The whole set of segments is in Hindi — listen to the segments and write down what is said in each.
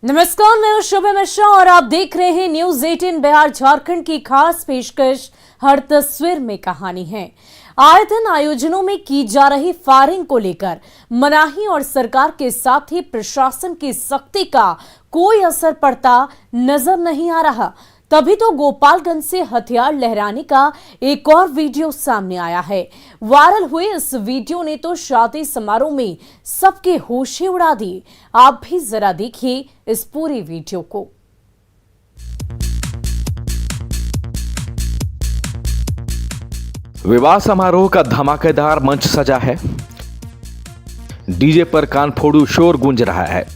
नमस्कार, मैं हूं शुभम मिश्रा और आप देख रहे हैं न्यूज 18 बिहार झारखंड की खास पेशकश हर तस्वीर में कहानी है। आए दिन आयोजनों में की जा रही फायरिंग को लेकर मनाही और सरकार के साथ ही प्रशासन की सख्ती का कोई असर पड़ता नजर नहीं आ रहा। तभी तो गोपालगंज से हथियार लहराने का एक और वीडियो सामने आया है। वायरल हुए इस वीडियो ने तो शादी समारोह में सबके होश ही उड़ा दिए। आप भी जरा देखिए इस पूरी वीडियो को। विवाह समारोह का धमाकेदार मंच सजा है। डीजे पर कानफोड़ू शोर गूंज रहा है।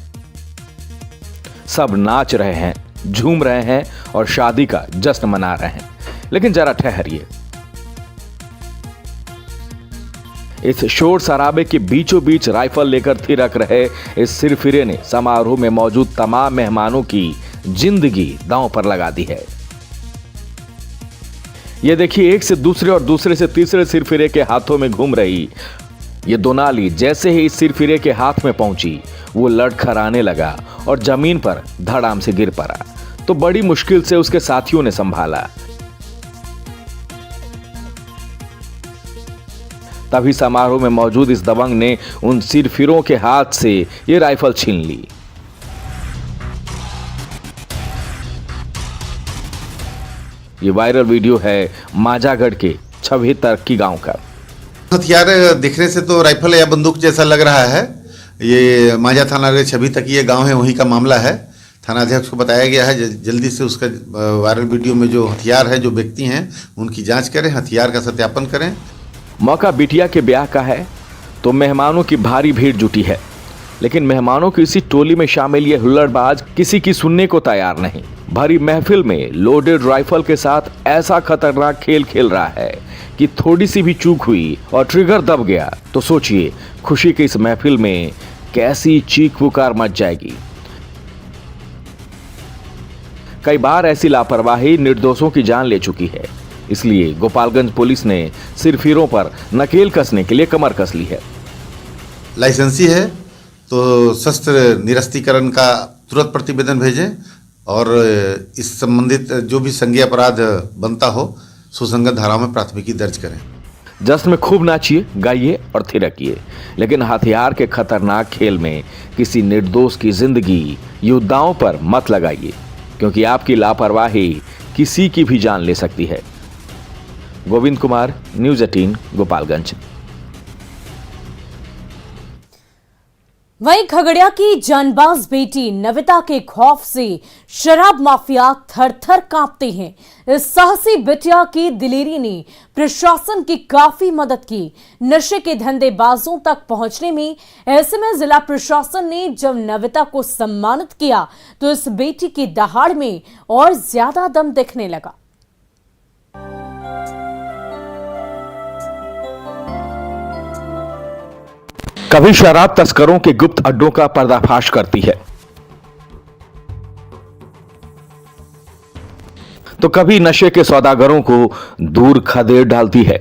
सब नाच रहे हैं, झूम रहे हैं और शादी का जश्न मना रहे हैं। लेकिन जरा ठहरिए, इस शोर शराबे के बीचों बीच राइफल लेकर थिरक रहे इस सिरफिरे ने समारोह में मौजूद तमाम मेहमानों की जिंदगी दांव पर लगा दी है। ये देखिए, एक से दूसरे और दूसरे से तीसरे सिरफिरे के हाथों में घूम रही ये दोनाली जैसे ही इस सिरफिरे के हाथ में पहुंची, वो लड़खड़ाने लगा और जमीन पर धड़ाम से गिर पड़ा। तो बड़ी मुश्किल से उसके साथियों ने संभाला। तभी समारोह में मौजूद इस दबंग ने उन सिरफिरों के हाथ से ये राइफल छीन ली। ये वायरल वीडियो है माजागढ़ के छवि तरक्की गांव का। हथियार दिखने से तो राइफल या बंदूक जैसा लग रहा है। ये मांझा थाना के छवि तक ये गांव है, वहीं का मामला है। थानाध्यक्ष को बताया गया है जल्दी से उसका वायरल वीडियो में जो हथियार है, जो व्यक्ति हैं, उनकी जांच करें, हथियार का सत्यापन करें। मौका बिटिया के ब्याह का है तो मेहमानों की भारी भीड़ जुटी है। लेकिन मेहमानों की इसी टोली में शामिल ये हुल्लड़बाज किसी की सुनने को तैयार नहीं। भरी महफिल में लोडेड राइफल के साथ ऐसा खतरनाक खेल खेल रहा है कि थोड़ी सी भी चूक हुई और ट्रिगर दब गया तो सोचिए खुशी की इस महफिल में कैसी चीख पुकार मच जाएगी। कई बार ऐसी लापरवाही निर्दोषों की जान ले चुकी है। इसलिए गोपालगंज पुलिस ने सिरफिरों पर नकेल कसने के लिए कमर कस ली है। लाइसेंसी है तो शस्त्र निरस्तीकरण का तुरंत प्रतिवेदन भेजें और इस संबंधित जो भी संज्ञेय अपराध बनता हो सुसंगत धाराओं में प्राथमिकी दर्ज करें। जश्न में खूब नाचिए, गाइए और थिरकिए, लेकिन हथियार के खतरनाक खेल में किसी निर्दोष की जिंदगी युद्धाओं पर मत लगाइए, क्योंकि आपकी लापरवाही किसी की भी जान ले सकती है। गोविंद कुमार, न्यूज 18 गोपालगंज। वहीं खगड़िया की जानबाज बेटी नविता के खौफ से शराब माफिया थर थर कांपते हैं। इस साहसी बिटिया की दिलेरी ने प्रशासन की काफी मदद की नशे के धंधेबाजों तक पहुंचने में। ऐसे में जिला प्रशासन ने जब नविता को सम्मानित किया तो इस बेटी की दहाड़ में और ज्यादा दम दिखने लगा। कभी शराब तस्करों के गुप्त अड्डों का पर्दाफाश करती है तो कभी नशे के सौदागरों को दूर खदेड़ डालती है।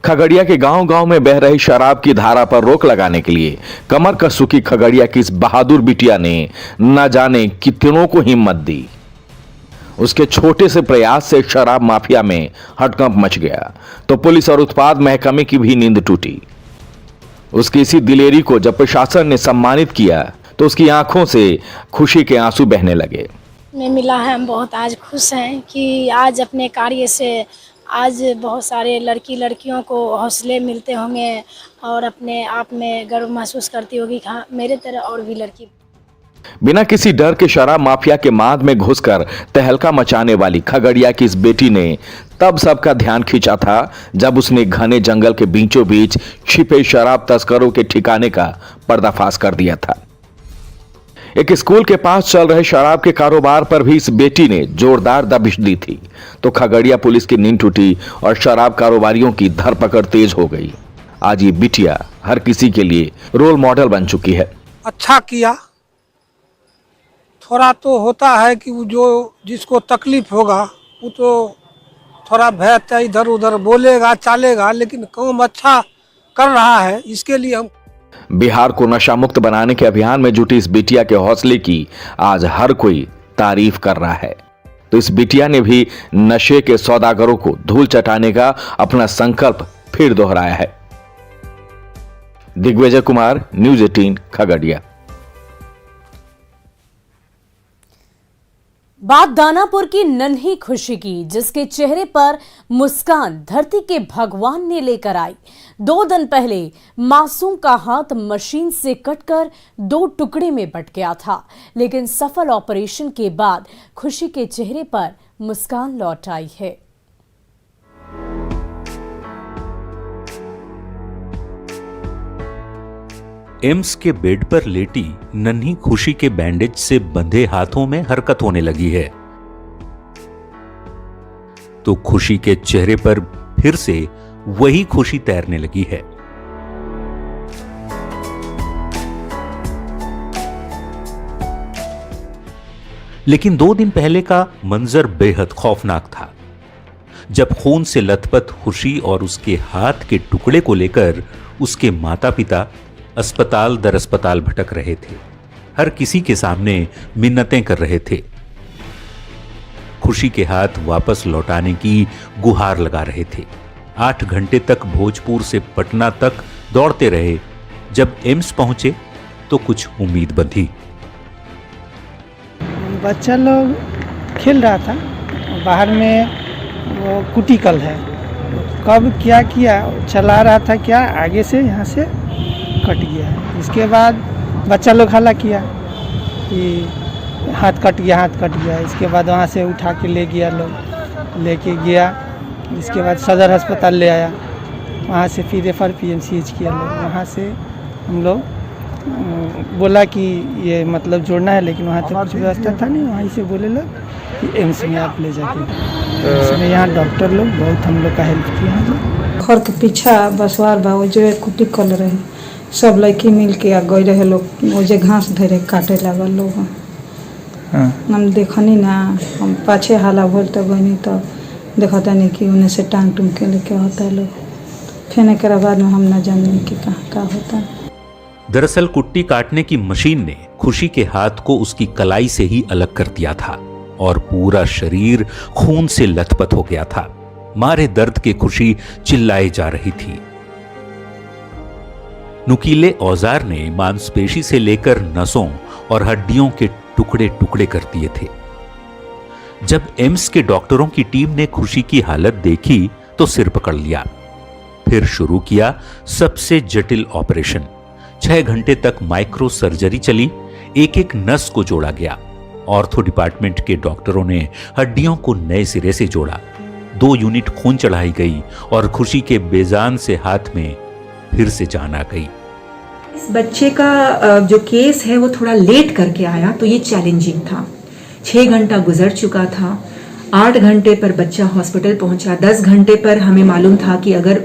खगड़िया के गांव-गांव में बह रही शराब की धारा पर रोक लगाने के लिए कमर कस की खगड़िया की इस बहादुर बिटिया ने न जाने कितनों को हिम्मत दी। उसके छोटे से प्रयास से शराब माफिया में हड़कंप मच गया तो पुलिस और उत्पाद महकमे की भी नींद टूटी। उसकी इसी दिलेरी को जब प्रशासन ने सम्मानित किया तो उसकी आंखों से खुशी के आंसू बहने लगे। में मिला है, हम बहुत आज खुश हैं कि आज अपने कार्य से आज बहुत सारे लड़कियों को हौसले मिलते होंगे और अपने आप में गर्व महसूस करती होगी कि हाँ, मेरे तरह और भी लड़की। बिना किसी डर के शराब माफिया के मांद में घुसकर तहलका मचाने वाली खगड़िया की इस बेटी ने तब सबका ध्यान खींचा था जब उसने घने जंगल के बीचों बीच छिपे शराब तस्करों के ठिकाने का पर्दाफाश कर दिया था। एक स्कूल के पास चल रहे शराब के कारोबार पर भी इस बेटी ने जोरदार दबिश दी थी तो खगड़िया पुलिस की नींद टूटी और शराब कारोबारियों की धरपकड़ तेज हो गई। आज ये बिटिया हर किसी के लिए रोल मॉडल बन चुकी है। अच्छा किया। थोड़ा तो होता है कि वो जो जिसको तकलीफ होगा वो तो थोड़ा भय इधर उधर बोलेगा चालेगा, लेकिन काम अच्छा कर रहा है, इसके लिए हम बिहार को नशा मुक्त बनाने के अभियान में जुटी इस बिटिया के हौसले की आज हर कोई तारीफ कर रहा है। तो इस बिटिया ने भी नशे के सौदागरों को धूल चटाने का अपना संकल्प फिर दोहराया है। दिग्विजय कुमार, न्यूज़ 18 खगड़िया। बात दानापुर की नन्ही खुशी की, जिसके चेहरे पर मुस्कान धरती के भगवान ने लेकर आई। 2 दिन पहले मासूम का हाथ मशीन से कटकर 2 टुकड़े में बंट गया था, लेकिन सफल ऑपरेशन के बाद खुशी के चेहरे पर मुस्कान लौट आई है। एम्स के बेड पर लेटी नन्ही खुशी के बैंडेज से बंधे हाथों में हरकत होने लगी है, तो खुशी के चेहरे पर फिर से वही खुशी तैरने लगी है। लेकिन 2 दिन पहले का मंजर बेहद खौफनाक था, जब खून से लथपथ खुशी और उसके हाथ के टुकड़े को लेकर उसके माता पिता अस्पताल दर अस्पताल भटक रहे थे। हर किसी के सामने मिन्नतें कर रहे थे। खुशी के हाथ वापस लौटाने की गुहार लगा रहे थे। 8 घंटे तक भोजपुर से पटना तक दौड़ते रहे। जब एम्स पहुंचे तो कुछ उम्मीद बंधी। बच्चा लोग खेल रहा था, बाहर में वो कुटिकल है, कब क्या किया, चला रहा था क्या, आगे से यहाँ से कट गया। इसके बाद बच्चा लोग हल्ला किया कि हाथ कट गया, हाथ कट गया। इसके बाद वहाँ से उठा के ले गया, लोग लेके गया। इसके बाद सदर अस्पताल ले आया, वहाँ से फिर रेफर PMCH किया लोग। वहाँ से हम लोग बोला कि ये मतलब जोड़ना है, लेकिन वहाँ तो कुछ व्यवस्था था नहीं। वहीं से बोले लोग कि एम्स में आप ले जाके, इसमें यहाँ डॉक्टर लोग बहुत हम लोग का हेल्प किया। घर के पीछा बसवार बा, वो जो कुटी कल रहे, सब लड़की मिल के आ गए रहे लोग, वो जो घास धरे काटे लागल लोग। हम देखनी ना, हम पाछे हाला बोल तो गई तो देखता नहीं कि उन्हें से टांग टूंग के लेके होता है लोग। फिर एक बाद में हम ना जाने कि कहाँ का होता है। दरअसल कुट्टी काटने की मशीन ने खुशी के हाथ को उसकी कलाई से ही अलग कर दिया था और पूरा शरीर खून से लथपथ हो गया था। मारे दर्द के खुशी चिल्लाए जा रही थी। नुकीले औजार ने मांसपेशी से लेकर नसों और हड्डियों के टुकड़े टुकड़े कर दिए थे। जब एम्स के डॉक्टरों की टीम ने खुशी की हालत देखी तो सिर पकड़ लिया। फिर शुरू किया सबसे जटिल ऑपरेशन। 6 घंटे तक माइक्रो सर्जरी चली। एक नस को जोड़ा गया। ऑर्थो डिपार्टमेंट के डॉक्टरों ने हड्डियों को नए सिरे से जोड़ा। 2 यूनिट खून चढ़ाई गई और खुशी के बेजान से हाथ में फिर से जान आ गई। इस बच्चे का जो केस है वो थोड़ा लेट करके आया, तो ये चैलेंजिंग था। 6 घंटा गुजर चुका था। 8 घंटे पर बच्चा हॉस्पिटल पहुंचा। 10 घंटे पर हमें मालूम था कि अगर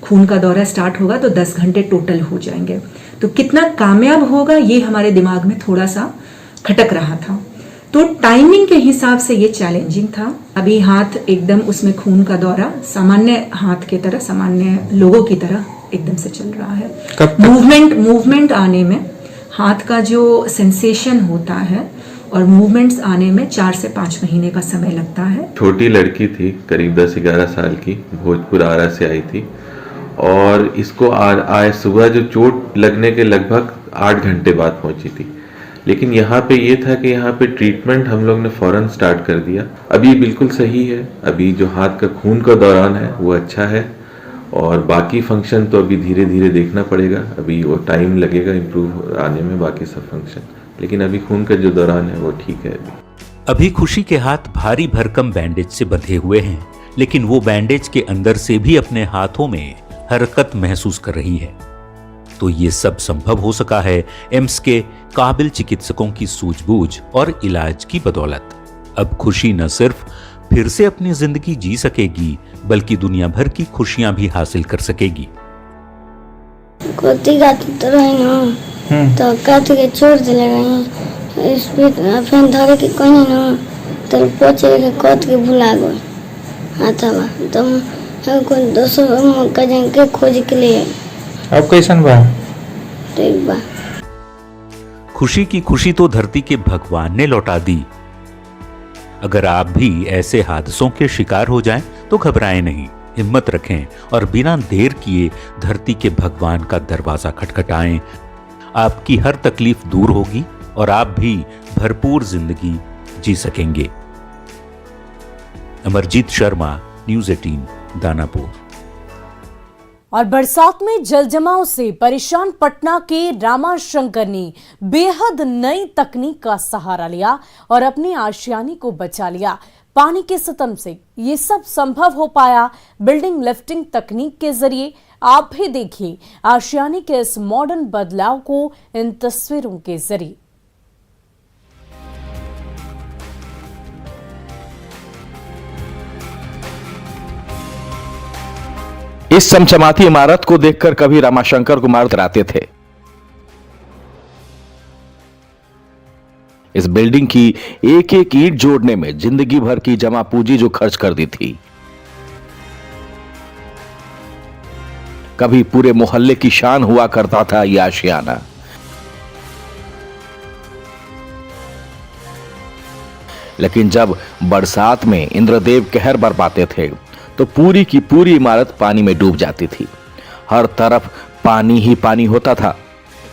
खून का दौरा स्टार्ट होगा तो 10 घंटे टोटल हो जाएंगे। तो कितना कामयाब होगा ये हमारे दिमाग में थोड़ा सा खटक रहा था। तो टाइमिंग के हिसाब से ये चैलेंजिंग था। अभी हाथ एकदम उसमें खून का दौरा सामान्य हाथ की तरह, सामान्य लोगों की तरह एकदम से चल रहा है। मूवमेंट आने में, हाथ का जो सेंसेशन होता है और मूवमेंट्स आने में 4 से 5 महीने का समय लगता है। छोटी लड़की थी, करीब 10-11 साल की, भोजपुर आरा से आई थी और इसको आज सुबह जो चोट लगने के लगभग 8 घंटे बाद पहुंची थी। लेकिन यहाँ पे ये था कि यहाँ पे ट्रीटमेंट हम लोग ने फौरन स्टार्ट कर दिया। अभी बिल्कुल सही है। अभी जो हाथ का खून का दौरान है वो अच्छा है और बाकी फंक्शन तो अभी धीरे धीरे देखना पड़ेगा। अभी वो टाइम लगेगा इम्प्रूव आने में बाकी सब फंक्शन, लेकिन अभी खून का जो दौरान है वो ठीक है। अभी खुशी के हाथ भारी भरकम बैंडेज से बंधे हुए हैं, लेकिन वो बैंडेज के अंदर से भी अपने हाथों में हरकत महसूस कर रही है। तो ये सब संभव हो सका है एम्स के काबिल चिकित्सकों की सूझबूझ और इलाज की बदौलत। अब खुशी न सिर्फ फिर से अपनी जिंदगी जी सकेगी, बल्कि दुनिया भर की खुशियां भी हासिल कर सकेगी। कोती गाती तो रही ना, तो काट के छोड़ दिले गई। इस पे फिर धरे के कहीं ना, तो पोछे के कोत के भुला गई हाथवा। तो कोई दोस्तों का के खोज के लिए। अब कैसन बा? ठीक बा। खुशी की खुशी तो धरती के भगवान ने लौटा दी। अगर आप भी ऐसे हादसों के शिकार हो जाएं तो घबराएं नहीं, हिम्मत रखें और बिना देर किए धरती के भगवान का दरवाजा खटखटाएं। आपकी हर तकलीफ दूर होगी और आप भी भरपूर जिंदगी जी सकेंगे। अमरजीत शर्मा, न्यूज़ 18, दानापुर। और बरसात में जल जमाव से परेशान पटना के रामाशंकर ने बेहद नई तकनीक का सहारा लिया और अपनी आशियानी को बचा लिया पानी के सितम से। ये सब संभव हो पाया बिल्डिंग लिफ्टिंग तकनीक के जरिए। आप भी देखिए आशियानी के इस मॉडर्न बदलाव को इन तस्वीरों के जरिए। इस चमचमाती इमारत को देखकर कभी रामाशंकर कुमार डराते थे। इस बिल्डिंग की एक एक ईंट जोड़ने में जिंदगी भर की जमा पूंजी जो खर्च कर दी थी, कभी पूरे मोहल्ले की शान हुआ करता था यह आशियाना। लेकिन जब बरसात में इंद्रदेव कहर बरपाते थे तो पूरी की पूरी इमारत पानी में डूब जाती थी। हर तरफ पानी ही पानी होता था,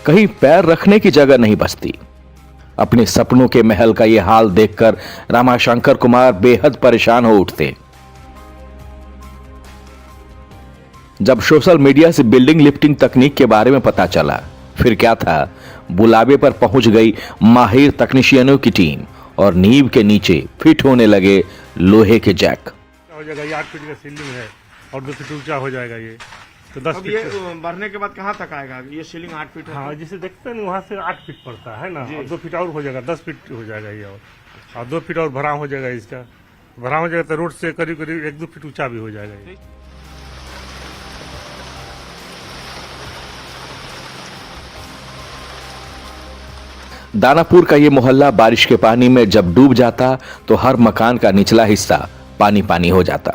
कहीं पैर रखने की जगह नहीं बचती। अपने सपनों के महल का यह हाल देखकर रामाशंकर कुमार बेहद परेशान हो उठते। जब सोशल मीडिया से बिल्डिंग लिफ्टिंग तकनीक के बारे में पता चला, फिर क्या था, बुलावे पर पहुंच गई माहिर तकनीशियनों की टीम और नींव के नीचे फिट होने लगे लोहे के जैक। हो जाएगा, ये 8 फीट का सीलिंग है और 2 फीट ऊंचा हो जाएगा ये, तो 10 फीट। ये बढ़ने के बाद कहाँ तक आएगा? ये सीलिंग 8 फीट है। हाँ, जिसे देखते हैं वहाँ से 8 फीट पड़ता है ना, और 2 फीट और हो जाएगा, 10 फीट हो जाएगा ये, और 2 फीट और भराव हो जाएगा। इसका भराव हो जाएगा तो रोड से करीब करीब 1-2 फीट ऊंचा भी हो जाएगा ये। दानापुर का ये मोहल्ला बारिश के पानी में जब डूब जाता तो हर मकान का निचला हिस्सा पानी पानी हो जाता।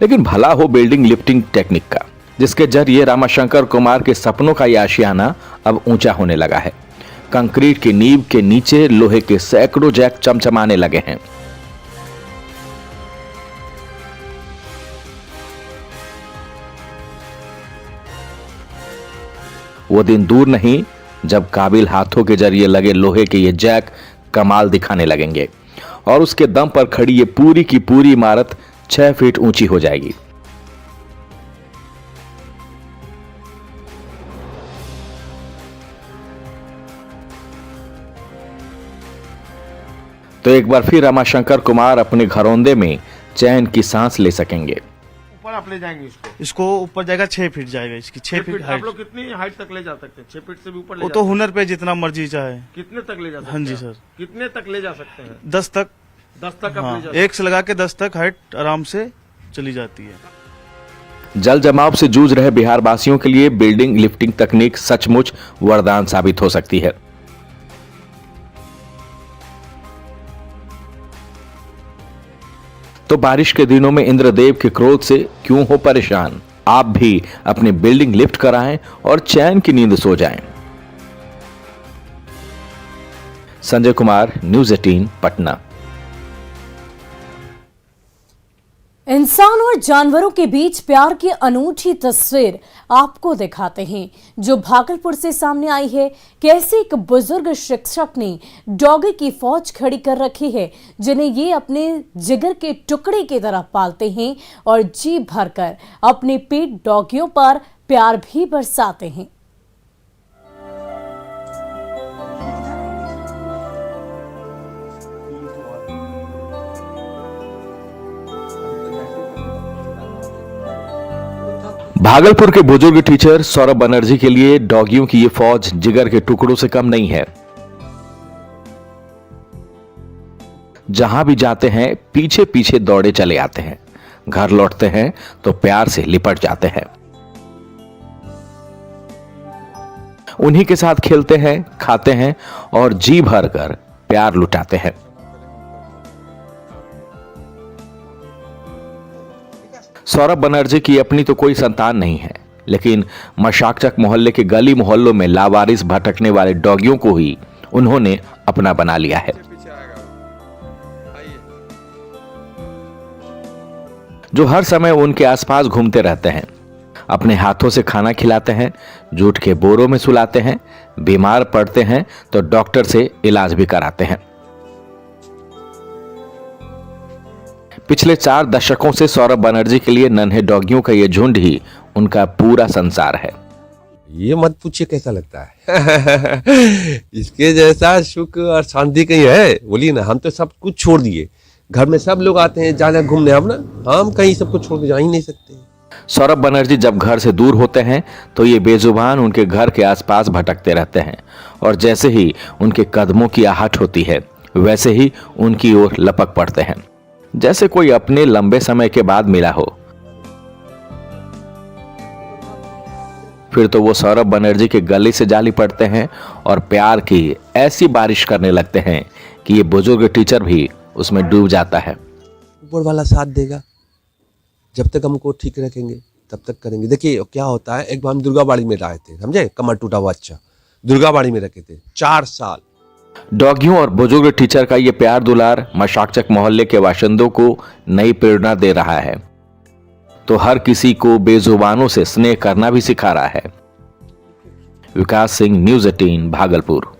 लेकिन भला हो बिल्डिंग लिफ्टिंग टेक्निक का, जिसके जरिए रामाशंकर कुमार के सपनों का यह आशियाना अब ऊंचा होने लगा है। कंक्रीट की नींव के नीचे लोहे के सैकड़ों जैक चमचमाने लगे हैं। वो दिन दूर नहीं जब काबिल हाथों के जरिए लगे लोहे के ये जैक कमाल दिखाने लगेंगे और उसके दम पर खड़ी ये पूरी की पूरी इमारत 6 फीट ऊंची हो जाएगी। तो एक बार फिर रामाशंकर कुमार अपने घरौंदे में चैन की सांस ले सकेंगे। ऊपर आप ले जाएंगे इसको ऊपर जाएगा 6 फीट जाएगा, इसकी 6 फीट आप हाइट। लोग कितनी हाइट तक ले जा सकते हैं? 6 फीट से भी ऊपर ले वो तो हुनर पे जितना मर्जी चाहे। कितने तक ले जा सकते हैं? हाँ जी सर। कितने तक ले जा सकते हैं? 10 तक। 10 तक आप हाँ, ले जा सकते हैं। 1 से लगा के 10 तक हाइट आराम से चली जाती है। जल जमाव से जूझ रहे बिहार वासियों के लिए बिल्डिंग लिफ्टिंग तकनीक सचमुच वरदान साबित हो सकती है। तो बारिश के दिनों में इंद्रदेव के क्रोध से क्यों हो परेशान? आप भी अपनी बिल्डिंग लिफ्ट कराएं और चैन की नींद सो जाएं। संजय कुमार, न्यूज़ 18, पटना। इंसान और जानवरों के बीच प्यार की अनूठी तस्वीर आपको दिखाते हैं जो भागलपुर से सामने आई है। कैसे एक बुजुर्ग शिक्षक ने डॉगी की फौज खड़ी कर रखी है जिन्हें ये अपने जिगर के टुकड़े की तरह पालते हैं और जी भरकर अपने पेट डॉगियों पर प्यार भी बरसाते हैं। भागलपुर के बुजुर्ग टीचर सौरभ बनर्जी के लिए डॉगियों की ये फौज जिगर के टुकड़ों से कम नहीं है। जहां भी जाते हैं पीछे पीछे दौड़े चले आते हैं, घर लौटते हैं तो प्यार से लिपट जाते हैं। उन्हीं के साथ खेलते हैं, खाते हैं और जी भर कर प्यार लुटाते हैं। सौरभ बनर्जी की अपनी तो कोई संतान नहीं है, लेकिन मशाकचक मोहल्ले के गली मोहल्लों में लावारिस भटकने वाले डॉगियों को ही उन्होंने अपना बना लिया है, जो हर समय उनके आसपास घूमते रहते हैं, अपने हाथों से खाना खिलाते हैं, जूट के बोरों में सुलाते हैं, बीमार पड़ते हैं तो डॉक्टर से इलाज भी कराते हैं। पिछले 4 दशकों से सौरभ बनर्जी के लिए नन्हे डॉगियों का यह झुंड ही उनका पूरा संसार है। ये मत पूछिए कैसा लगता है इसके जैसा सुख और शांति कहीं है? बोलिए ना, हम तो सब कुछ छोड़ दिए, घर में सब लोग आते हैं जाने घूमने, हम कहीं सबको छोड़ के जा ही नहीं सकते। सौरभ बनर्जी जब घर से दूर होते हैं तो ये बेजुबान उनके घर के आसपास भटकते रहते हैं, और जैसे ही उनके कदमों की आहट होती है वैसे ही उनकी ओर लपक पड़ते हैं, जैसे कोई अपने लंबे समय के बाद मिला हो। फिर तो वो सौरभ बनर्जी के गले से जाली पड़ते हैं और प्यार की ऐसी बारिश करने लगते हैं कि ये बुजुर्ग टीचर भी उसमें डूब जाता है। ऊपर वाला साथ देगा, जब तक हमको ठीक रखेंगे तब तक करेंगे। देखिए क्या होता है, एक बार हम दुर्गाबाड़ी में लाए थे, समझे, कमर टूटा हुआ अच्छा, दुर्गाबाड़ी में रखे थे 4 साल। डॉगियों और बुजुर्ग टीचर का ये प्यार दुलार मशाकचक मोहल्ले के बाशिंदों को नई प्रेरणा दे रहा है, तो हर किसी को बेजुबानों से स्नेह करना भी सिखा रहा है। विकास सिंह, न्यूज़ 18 भागलपुर।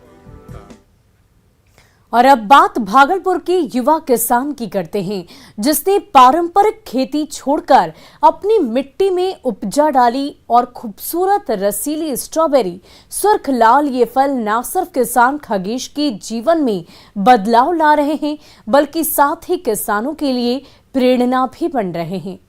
और अब बात भागलपुर के युवा किसान की करते हैं, जिसने पारंपरिक खेती छोड़कर अपनी मिट्टी में उपजा डाली और खूबसूरत रसीली स्ट्रॉबेरी सुर्ख लाल ये फल न सिर्फ किसान खगेश के जीवन में बदलाव ला रहे हैं, बल्कि साथ ही किसानों के लिए प्रेरणा भी बन रहे हैं।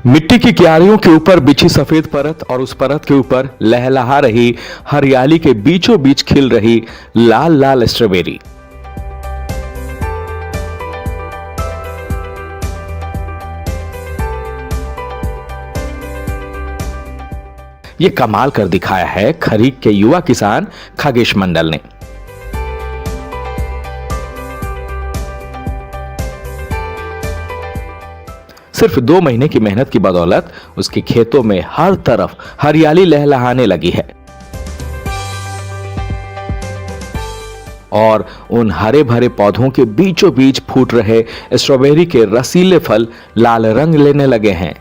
मिट्टी की क्यारियों के ऊपर बिछी सफेद परत और उस परत के ऊपर लहलहा रही हरियाली के बीचों बीच खिल रही लाल लाल स्ट्रॉबेरी। ये कमाल कर दिखाया है खरीक के युवा किसान खगेश मंडल ने। सिर्फ 2 महीने की मेहनत की बदौलत उसके खेतों में हर तरफ हरियाली लहलहाने लगी है, और उन हरे भरे पौधों के बीचों बीच फूट रहे स्ट्रॉबेरी के रसीले फल लाल रंग लेने लगे हैं।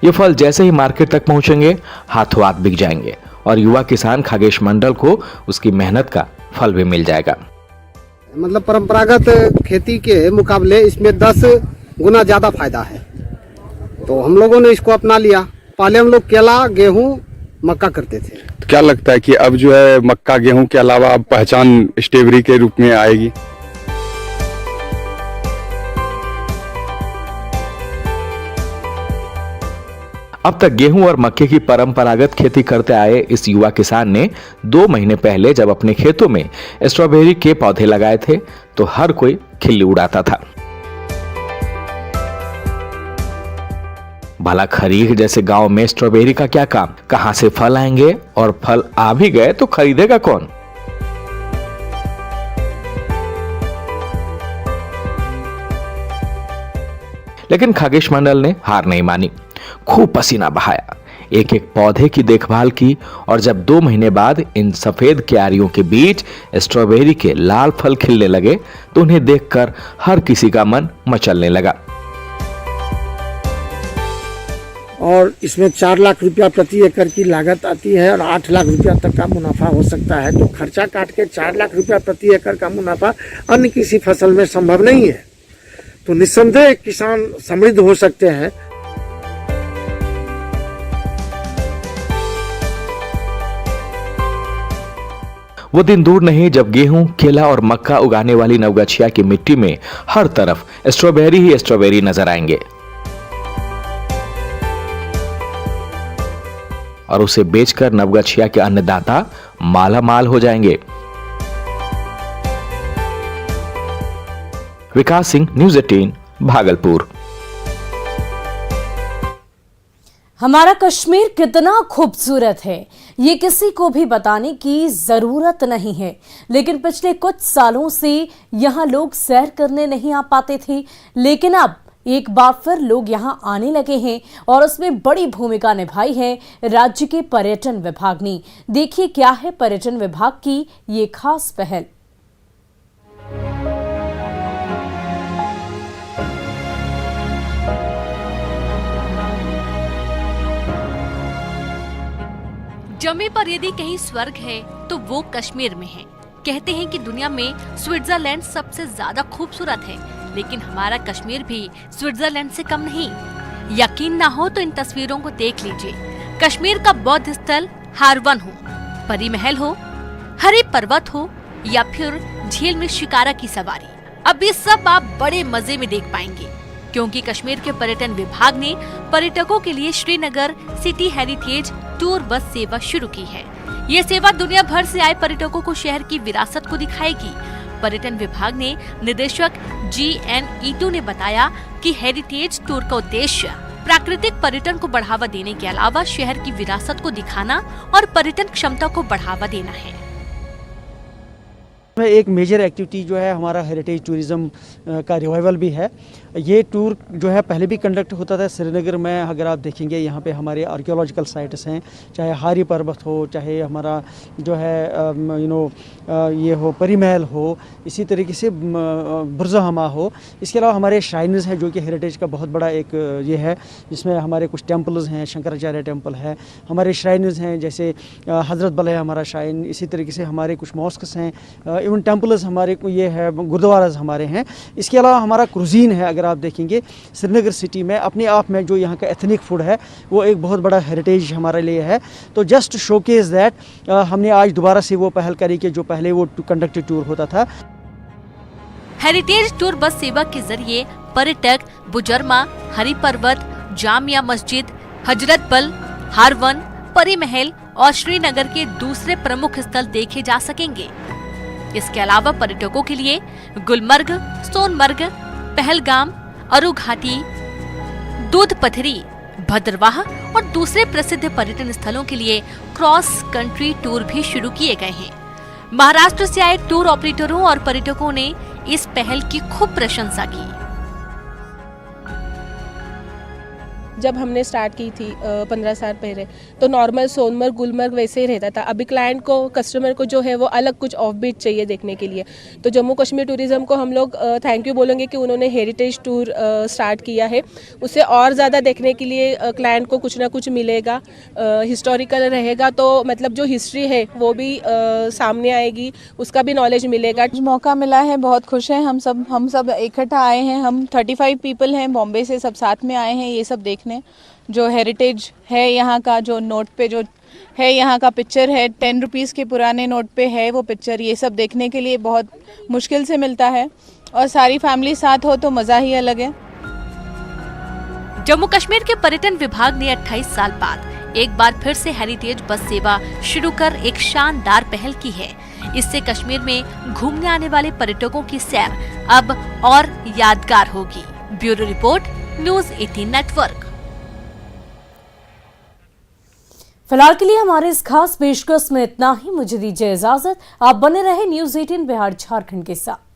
ये फल जैसे ही मार्केट तक पहुंचेंगे हाथों हाथ बिक जाएंगे, और युवा किसान खगेश मंडल को उसकी मेहनत का फल भी मिल जाएगा। मतलब परंपरागत खेती के मुकाबले इसमें 10 गुना ज्यादा फायदा है, तो हम लोगों ने इसको अपना लिया। पहले हम लोग केला, गेहूं, मक्का करते थे। तो क्या लगता है कि अब जो है मक्का गेहूं के अलावा अब पहचान स्ट्रॉबेरी के रूप में आएगी? अब तक गेहूं और मक्के की परंपरागत खेती करते आए इस युवा किसान ने 2 महीने पहले जब अपने खेतों में स्ट्रॉबेरी के पौधे लगाए थे तो हर कोई खिल्ली उड़ाता था। भला खरीक जैसे गांव में स्ट्रॉबेरी का क्या काम, कहां से फल आएंगे, और फल आ भी गए तो खरीदेगा कौन? लेकिन खगेश मंडल ने हार नहीं मानी, खूब पसीना बहाया, एक एक पौधे की देखभाल की, और जब 2 महीने बाद इन सफेद क्यारियों के बीच स्ट्रॉबेरी के लाल फल खिलने लगे तो उन्हें देखकर हर किसी का मन मचलने लगा। और इसमें 4 लाख रुपया प्रति एकड़ की लागत आती है और 8 लाख रुपया तक का मुनाफा हो सकता है। तो खर्चा काट के 4 लाख रुपया प्रति एकड़ का मुनाफा अन्य किसी फसल में संभव नहीं है। तो निस्संदेह किसान समृद्ध हो सकते हैं। वो दिन दूर नहीं जब गेहूं, केला और मक्का उगाने वाली नवगछिया की मिट्टी में हर तरफ स्ट्रॉबेरी ही स्ट्रॉबेरी नजर आएंगे, और उसे बेचकर नवगछिया के अन्नदाता माला माल हो जाएंगे। विकास सिंह, न्यूज़ 18 भागलपुर। हमारा कश्मीर कितना खूबसूरत है ये किसी को भी बताने की जरूरत नहीं है, लेकिन पिछले कुछ सालों से यहाँ लोग सैर करने नहीं आ पाते थे, लेकिन अब एक बार फिर लोग यहाँ आने लगे हैं और उसमें बड़ी भूमिका निभाई है राज्य के पर्यटन विभाग ने। देखिए क्या है पर्यटन विभाग की ये खास पहल। जमी पर यदि कहीं स्वर्ग है तो वो कश्मीर में है। कहते हैं कि दुनिया में स्विट्जरलैंड सबसे ज्यादा खूबसूरत है, लेकिन हमारा कश्मीर भी स्विट्जरलैंड से कम नहीं। यकीन ना हो तो इन तस्वीरों को देख लीजिए। कश्मीर का बौद्ध स्थल हारवन हो, परी महल हो, हरे पर्वत हो या फिर झील में शिकारा की सवारी, अब ये सब आप बड़े मजे में देख पाएंगे, क्योंकि कश्मीर के पर्यटन विभाग ने पर्यटकों के लिए Srinagar city heritage tour bus सेवा शुरू की है। ये सेवा दुनिया भर से आए पर्यटकों को शहर की विरासत को दिखाएगी। पर्यटन विभाग ने निदेशक GN ईटू ने बताया कि हेरिटेज टूर का उद्देश्य प्राकृतिक पर्यटन को बढ़ावा देने के अलावा शहर की विरासत को दिखाना और पर्यटन क्षमता को बढ़ावा देना है। एक मेजर एक्टिविटी जो है हमारा हेरिटेज टूरिज्म का रिवाइवल भी है। ये टूर जो है पहले भी कंडक्ट होता था श्रीनगर में। अगर आप देखेंगे यहाँ पे हमारे आर्कियोलॉजिकल साइट्स हैं, चाहे हारी पर्वत हो, चाहे हमारा जो है ये हो परी महल हो, इसी तरीके से बुर्ज हमा हो। इसके अलावा हमारे श्राइनर्स हैं जो कि हेरिटेज का बहुत बड़ा एक ये है, जिसमें हमारे कुछ टेम्पल्स हैं, शंकराचार्य टेम्पल है, हमारे श्राइनर्स हैं जैसे हजरत बल है हमारा श्राइन, इसी तरीके से हमारे कुछ मॉस्क्स हैं, इवन टेम्पल्स हमारे को ये है, गुरुद्वाराज हमारे हैं। इसके अलावा हमारा क्रूजीन है। अगर आप देखेंगे श्रीनगर सिटी में अपने आप में जो यहाँ का एथनिक फूड है वो एक बहुत बड़ा हेरिटेज हमारे लिए है। तो जस्ट शोकेस दैट हमने आज दोबारा से वो पहल करी कि जो पहले वो कंडक्टेड टूर होता था। हेरिटेज टूर बस सेवा के जरिए पर्यटक बुजरमा, हरी पर्वत, जामिया मस्जिद, हजरत बल, हारवन, परी महल और श्रीनगर के दूसरे प्रमुख स्थल देखे जा सकेंगे। इसके अलावा पर्यटकों के लिए गुलमर्ग, सोनमर्ग, पहलगाम, अरू घाटी, दूध पथरी, भद्रवाह और दूसरे प्रसिद्ध पर्यटन स्थलों के लिए क्रॉस कंट्री टूर भी शुरू किए गए हैं। महाराष्ट्र से आए टूर ऑपरेटरों और पर्यटकों ने इस पहल की खूब प्रशंसा की। जब हमने स्टार्ट की थी 15 साल पहले तो नॉर्मल सोनमर्ग, गुलमर्ग वैसे ही रहता था। अभी क्लाइंट को, कस्टमर को जो है वो अलग कुछ ऑफ बीट चाहिए देखने के लिए। तो जम्मू कश्मीर टूरिज्म को हम लोग थैंक यू बोलेंगे कि उन्होंने हेरिटेज टूर स्टार्ट किया है। उससे और ज़्यादा देखने के लिए क्लाइंट को कुछ ना कुछ मिलेगा, हिस्टोरिकल रहेगा, तो मतलब जो हिस्ट्री है वो भी सामने आएगी, उसका भी नॉलेज मिलेगा। मौका मिला है, बहुत खुश हैं हम सब इकट्ठा आए हैं। हम 35 पीपल हैं, बॉम्बे से सब साथ में आए हैं ये सब देखने। जो हेरिटेज है यहाँ का, जो नोट पे जो है यहाँ का पिक्चर है, 10 रुपीज़ के पुराने नोट पे है वो पिक्चर, ये सब देखने के लिए बहुत मुश्किल से मिलता है और सारी फैमिली साथ हो तो मज़ा ही अलग है। जम्मू कश्मीर के पर्यटन विभाग ने 28 साल बाद एक बार फिर से हेरिटेज बस सेवा शुरू कर एक शानदार पहल की है। इससे कश्मीर में घूमने आने वाले पर्यटकों की सैर अब और यादगार होगी। Bureau report, news 18 network. फिलहाल के लिए हमारे इस खास पेशकश में इतना ही। मुझे दीजिए इजाजत। आप बने रहे न्यूज़ 18 बिहार झारखंड के साथ।